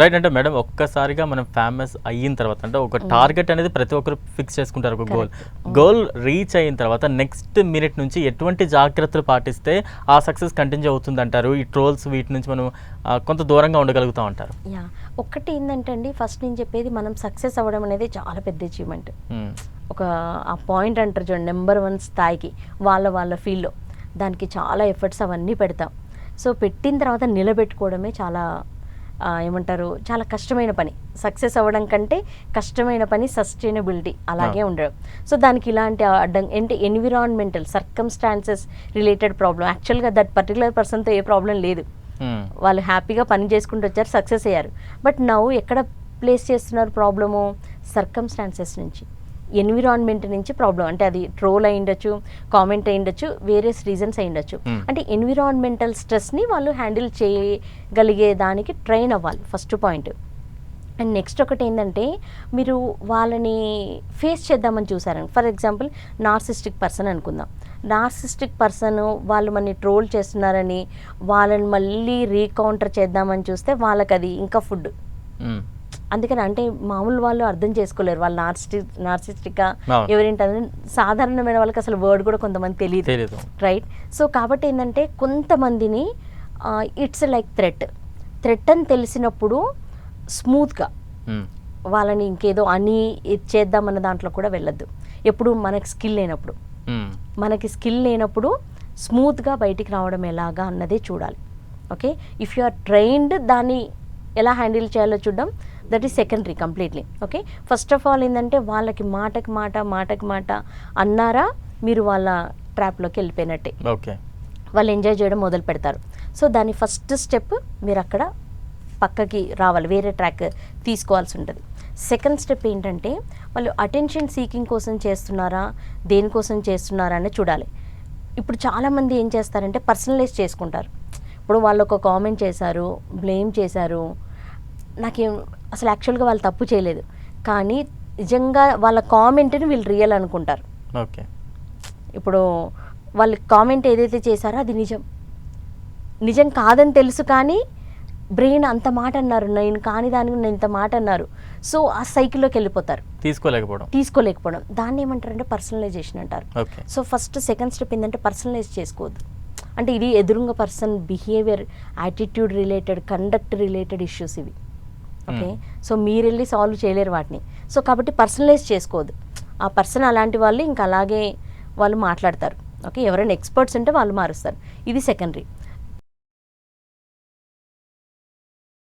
Right. అంటే madam ఒక్కసారిగా మనం ఫేమస్ అయిన తర్వాత అంటే ఒక టార్గెట్ అనేది ప్రతి ఒక్కరు ఫిక్స్ చేసుకుంటారు, ఒక గోల్ రీచ్ అయిన తర్వాత నెక్స్ట్ మినిట్ నుంచి ఎటువంటి జాగ్రత్తలు పాటిస్తే ఆ సక్సెస్ కంటిన్యూ అవుతుంది అంటారు? ఈ ట్రోల్స్ వీటి నుంచి మనం కొంత దూరంగా ఉండగలుగుతాం అంటారు? యా, ఒక్కటి ఏంటంటే అండి, ఫస్ట్ నేను చెప్పేది మనం సక్సెస్ అవ్వడం అనేది చాలా పెద్ద అచీవ్మెంట్. ఒక ఆ పాయింట్ అంటారు చూడండి, నెంబర్ 1 స్థాయికి వాళ్ళ ఫీల్డ్లో దానికి చాలా ఎఫర్ట్స్ అవన్నీ పెడతాం. సో పెట్టిన తర్వాత నిలబెట్టుకోవడమే చాలా ఏమంటారు, చాలా కష్టమైన పని. సక్సెస్ అవ్వడం కంటే కష్టమైన పని సస్టైనబిలిటీ అలాగే ఉండడం. సో దానికి ఇలాంటి అంటే ఎన్విరాన్మెంటల్ సర్కమ్స్టాన్సెస్ రిలేటెడ్ ప్రాబ్లం. యాక్చువల్గా దట్ పర్టికులర్ పర్సన్తో ఏ ప్రాబ్లం లేదు, వాళ్ళు హ్యాపీగా పని చేసుకుంటూ వచ్చారు, సక్సెస్ అయ్యారు. బట్ నవ్వు ఎక్కడ ప్లేస్ చేస్తున్నారు ప్రాబ్లము? సర్కమ్స్టాన్సెస్ నుంచి, ఎన్విరాన్మెంట్ నుంచి ప్రాబ్లం. అంటే అది ట్రోల్ అయి ఉండొచ్చు, కామెంట్ అయి ఉండొచ్చు, వేరియస్ రీజన్స్ అయి ఉండొచ్చు. అంటే ఎన్విరాన్మెంటల్ స్ట్రెస్ని వాళ్ళు హ్యాండిల్ చేయగలిగే దానికి ట్రైన్ అవ్వాలి, ఫస్ట్ పాయింట్. అండ్ నెక్స్ట్ ఒకటి ఏంటంటే, మీరు వాళ్ళని ఫేస్ చేద్దామని చూసారని, ఫర్ ఎగ్జాంపుల్ నార్సిస్టిక్ పర్సన్ అనుకుందాం. నార్సిస్టిక్ పర్సన్ వాళ్ళు మనని ట్రోల్ చేస్తున్నారని వాళ్ళని మళ్ళీ రీకౌంటర్ చేద్దామని చూస్తే వాళ్ళకి అది ఇంకా ఫుడ్. అందుకని అంటే మామూలు వాళ్ళు అర్థం చేసుకోలేరు వాళ్ళు నార్సిస్టిక్ ఎవరేంటంటే, సాధారణమైన వాళ్ళకి అసలు వర్డ్ కూడా కొంతమంది తెలియదు, రైట్? సో కాబట్టి ఏంటంటే కొంతమందిని ఇట్స్ లైక్ థ్రెట్ అని తెలిసినప్పుడు స్మూత్గా వాళ్ళని ఇంకేదో అని చేద్దామన్న దాంట్లో కూడా వెళ్ళొద్దు. ఎప్పుడు మనకి స్కిల్ లేనప్పుడు స్మూత్గా బయటికి రావడం ఎలాగా అన్నదే చూడాలి. Okay, if you are trained దాన్ని ఎలా హ్యాండిల్ చేయాలో చూడడం, that is secondary completely. Okay, first of all ఏంటంటే వాళ్ళకి మాటకి మాట అన్నారా, మీరు వాళ్ళ ట్రాప్లోకి వెళ్ళిపోయినట్టే. ఓకే, వాళ్ళు ఎంజాయ్ చేయడం మొదలు పెడతారు. సో దాని ఫస్ట్ స్టెప్ మీరు అక్కడ పక్కకి రావాలి, వేరే ట్రాక్ తీసుకోవాల్సి ఉంటుంది. సెకండ్ స్టెప్ ఏంటంటే, వాళ్ళు అటెన్షన్ సీకింగ్ కోసం చేస్తున్నారా, దేనికోసం చేస్తున్నారా అని చూడాలి. ఇప్పుడు చాలామంది ఏం చేస్తారంటే పర్సనలైజ్ చేసుకుంటారు. ఇప్పుడు వాళ్ళు ఒక కామెంట్ చేశారు, బ్లేమ్ చేశారు, నాకేం అసలు యాక్చువల్గా వాళ్ళు తప్పు చేయలేదు, కానీ నిజంగా వాళ్ళ కామెంట్ని వీళ్ళు రియల్ అనుకుంటారు. ఓకే, ఇప్పుడు వాళ్ళ కామెంట్ ఏదైతే చేశారో అది నిజం కాదని తెలుసు, కానీ బ్రెయిన్ అంత మాట అన్నారు, నేను కాని దానికి నేను ఇంత మాట అన్నారు. సో ఆ సైకిల్లోకి వెళ్ళిపోతారు, తీసుకోలేకపోవడం. దాన్ని ఏమంటారంటే పర్సనలైజేషన్ అంటారు. సో ఫస్ట్ సెకండ్ స్టెప్ ఏంటంటే పర్సనలైజ్ చేసుకోవద్దు. అంటే ఇది ఎదురుంగ person behaviour, attitude related, conduct related issues ఇవి. ఓకే, సో మీరు వెళ్ళి సాల్వ్ చేయలేరు వాటిని. సో కాబట్టి పర్సనలైజ్ చేసుకోవద్దు. ఆ పర్సన్ అలాంటి వాళ్ళు ఇంకా అలాగే వాళ్ళు మాట్లాడతారు. ఓకే, ఎవరైనా ఎక్స్పర్ట్స్ ఉంటే వాళ్ళు మారుస్తారు. ఇది సెకండరీ.